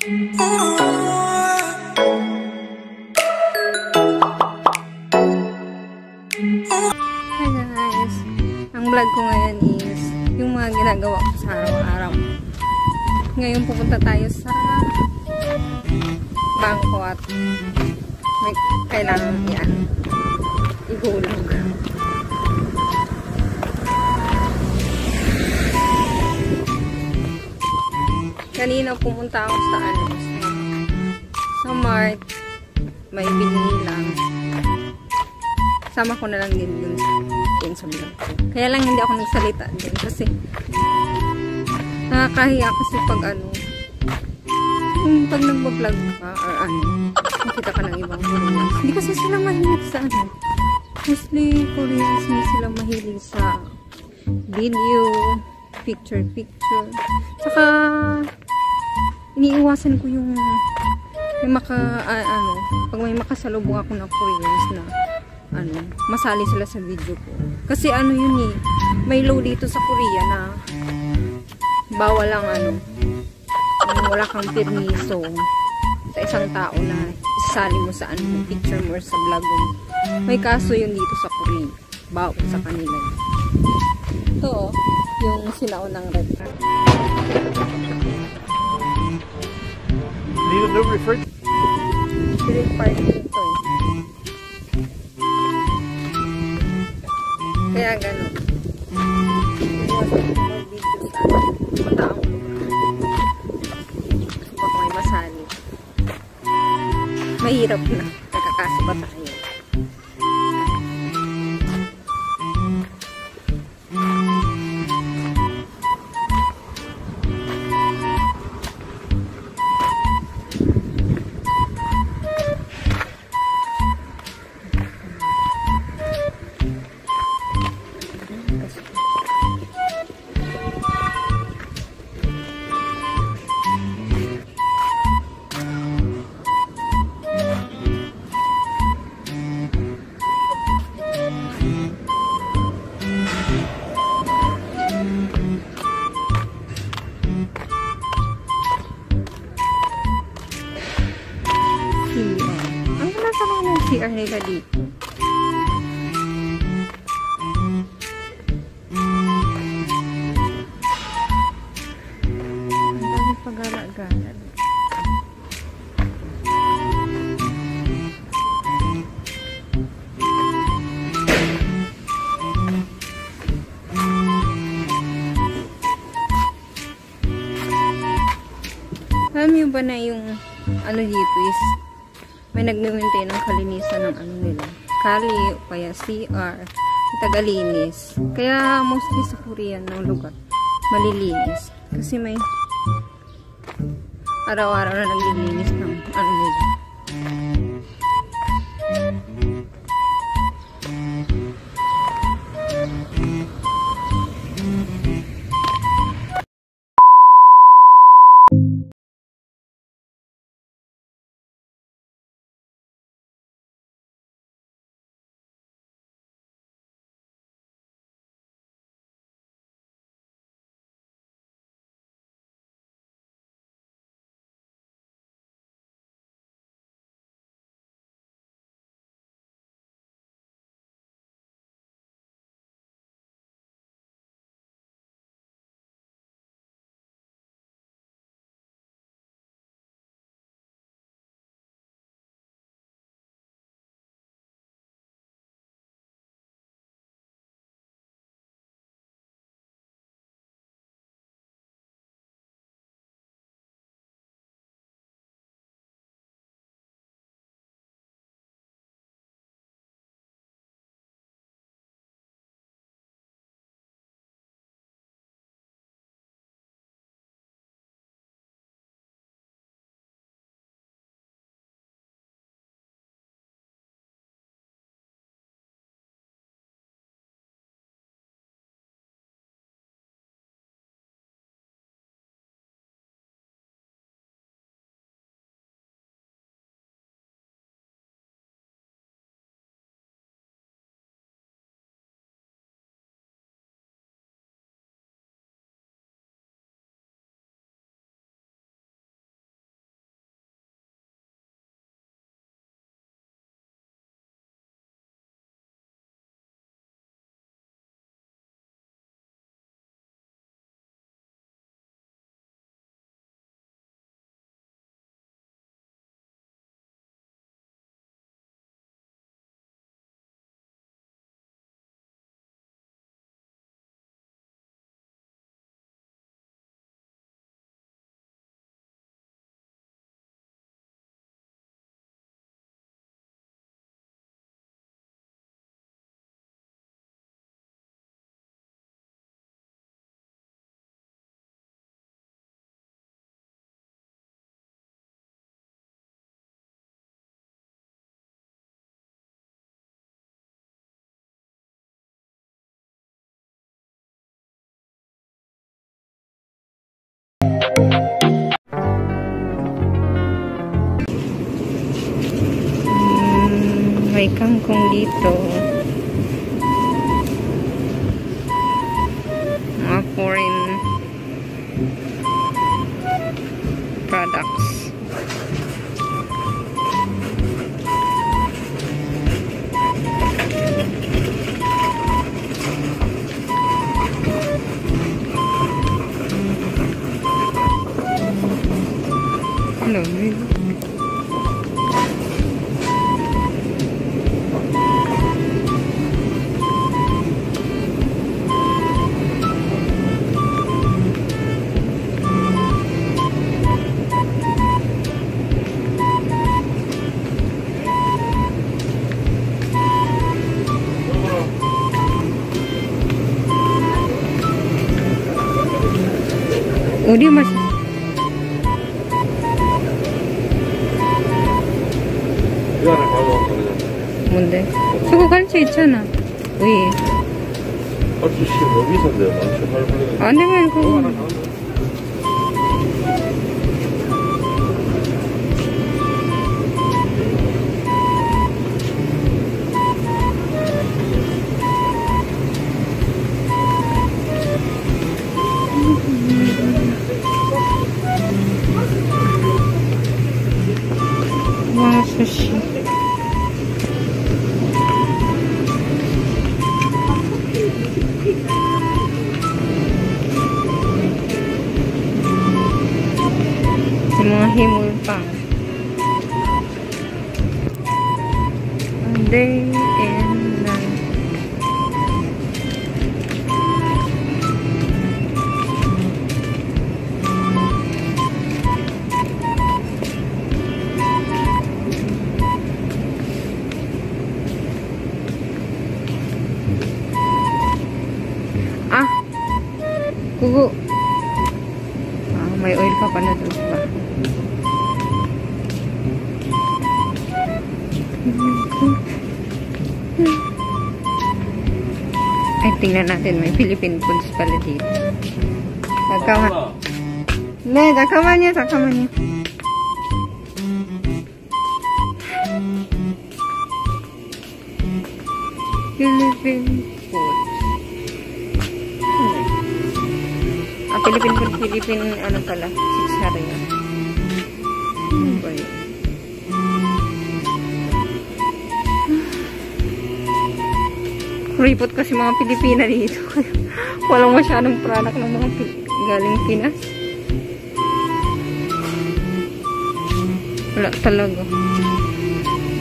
Hi guys! Ang vlog ko ngayon is yung mga ginagawa ko sa araw-araw. Ngayon pupunta tayo sa bangko at may kailangan yan ihulog. Kanina pumunta ako sa sa Mart. May binili lang. Sama ko na lang din yun sa vlog. Kaya lang hindi ako nagsalita din kasi nakakahiya kasi pag pag nagbablog ka or nakita ka ng ibang Koreans. Hindi kasi sila mahilig sa mostly Koreans, hindi sila mahilig sa video, picture. Saka iniiwasan ko yung pag may makasalubong ako ng Koreans na masali sila sa video ko. Kasi yun may law dito sa Korea na bawal lang wala kang permiso sa isang tao na isasali mo sa picture mo or sa vlog mo. May kaso yun dito sa Korea. Bawal sa kanila. Ito yung sinaunang red card. Need a new refer? Street parking ito Kaya gano'n. Iwasan ko mag-video sa mataang lugar. Kasi baka may masali. Mahirap na. Nakakaso ba tayo? CR nila dito. Ang dami pag-gala-gala. Alam niyo ba na yung dito is may nagme-maintain ng kalinisan ng nila. Kali o kaya CR. Tagalinis. Kaya mostly sa Korean ng lugar malilinis. Kasi may araw-araw na naglilinis ng nila. May kangkong dito. Mga foreign products. Hello, 어디 맛이? 뭔데? 저거 갈치 있잖아. 왜? 갈치 씨 너무 비싼데 많지 할머니. 안 되면 그거. 와, 수시. Mga himul pang. A day and night. Ah, kugo. Ah, may oil pa pala doon pa. Ay, tingnan natin. May Philippine foods pala dito. 잠깐만. 네, 잠깐만요. 잠깐만요. Philippine foods. Ah, Philippine food. Philippine, ano pala? 600 yan. Ano ba yun? Kuripot kasi mga Pilipina dito. Walang masyadong product ng mga galing Pinas. Wala talaga.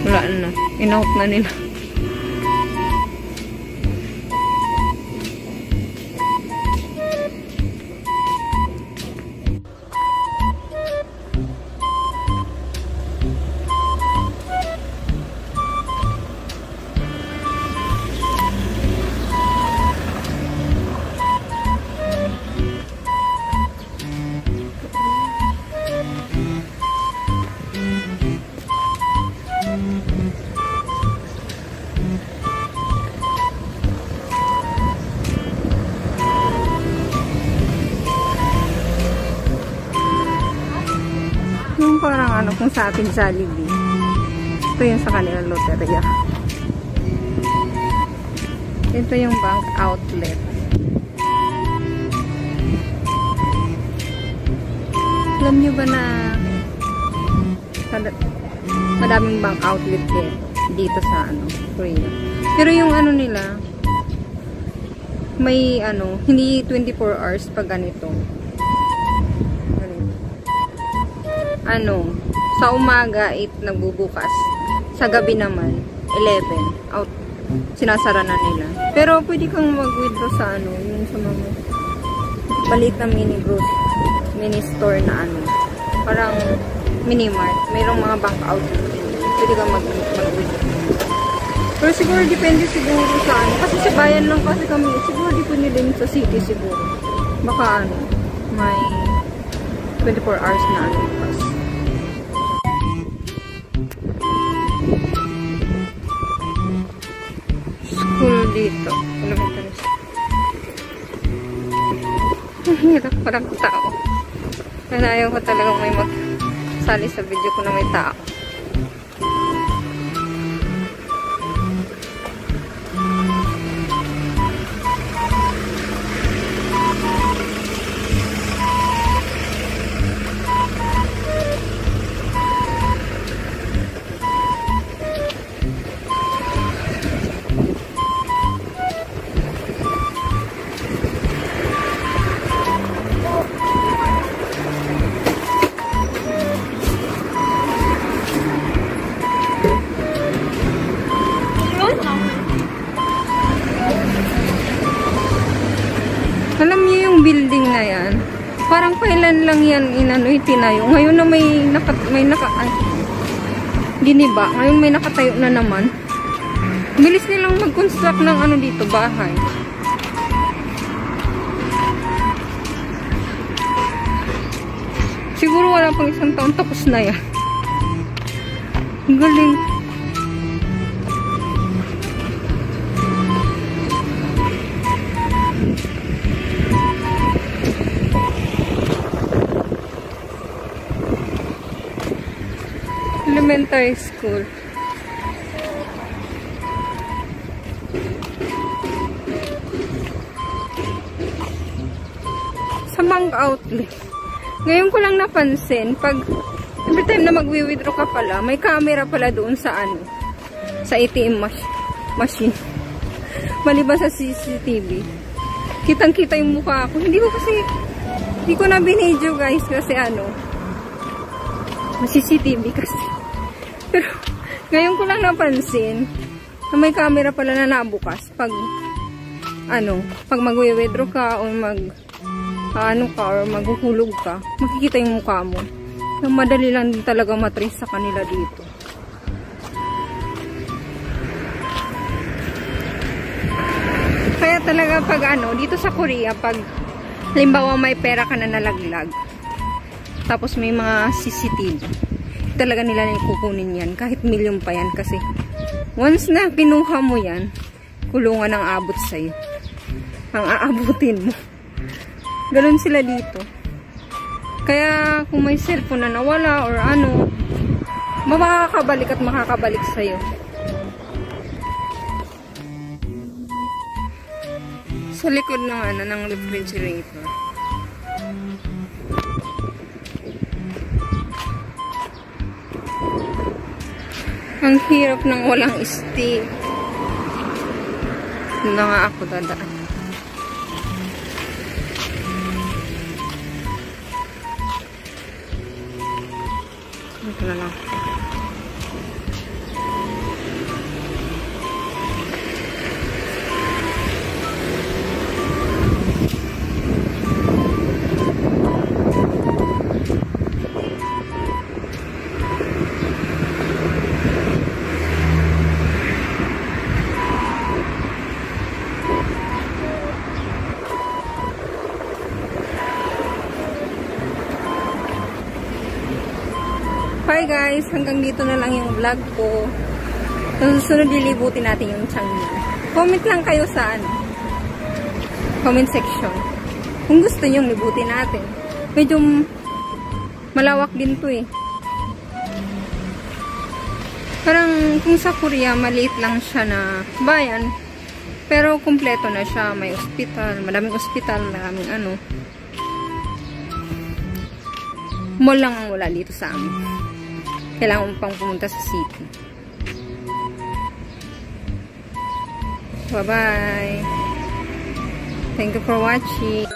Wala na. In-out na nila. Yung parang ano kung sa ating Jollibee. Ito yung sa kanilang loteria. Ito yung bank outlet. Alam nyo ba na madaming bank outlet dito sa ano, Korea. Pero yung ano nila, may ano, hindi 24 hours pag ganito. Ano, sa umaga 8 nagbubukas. Sa gabi naman 11 out. Sinasara na nila. Pero pwede kang mag-withdraw sa ano, yung sa mga maliit na mini store na ano. Parang mini mart. Mayroong mga bank outlet. Pwede kang mag-withdraw. Pero siguro depende siguro sa ano. Kasi sa bayan lang kasi kami. Siguro depende din sa city siguro. Baka ano, may 24 hours na ano bukas. School dito. Elementary school. Hirap parang tao. Kaya ayaw ko talagang may magsali sa video ko na may tao. kailan lang yan itinayo. Ngayon na giniba. Ngayon may nakatayo na naman. Bilis nilang mag-construct ng dito, bahay. Siguro wala pang isang taon tapos na yan. Ang galing. Elementary school. Sa bank outlet. Ngayon ko lang napansin, pag every time na magwi-withdraw ka pala, may camera pala doon sa sa ATM machine. Maliban sa CCTV. Kitang-kita yung mukha ko. Hindi ko na binidyo guys kasi CCTV kasi. Pero ngayon ko lang napansin na may camera pala na nabukas pag pag magwi-withdraw ka o or maghuhulog ka, makikita yung mukha mo. So, madali lang din talaga matrace sa kanila dito. Kaya talaga pag dito sa Korea, pag halimbawa may pera ka na nalaglag, tapos may mga CCTV, talaga nila na kukunin yan. Kahit milyon pa yan. Kasi once na kinuha mo yan, kulungan ang abot sa'yo. Ang aabutin mo. Ganun sila dito. Kaya kung may cellphone na nawala or makakabalik at makakabalik sa'yo. Sa likod ng refrigerator. Ang hirap ng walang stick. Hindi nga ako dadaan. Ito na lang. Hi guys, hanggang dito na lang yung vlog ko. Sa susunod lilibutin natin yung Changmin. Comment lang kayo sa comment section kung gusto nyo libutin natin. Medyo malawak din to Parang kung sa Korea maliit lang siya na bayan, pero kumpleto na siya. May ospital, madaming ospital, maraming mall lang ang wala dito sa amin. Kailangan mo pang pumunta sa city. Bye-bye. Thank you for watching.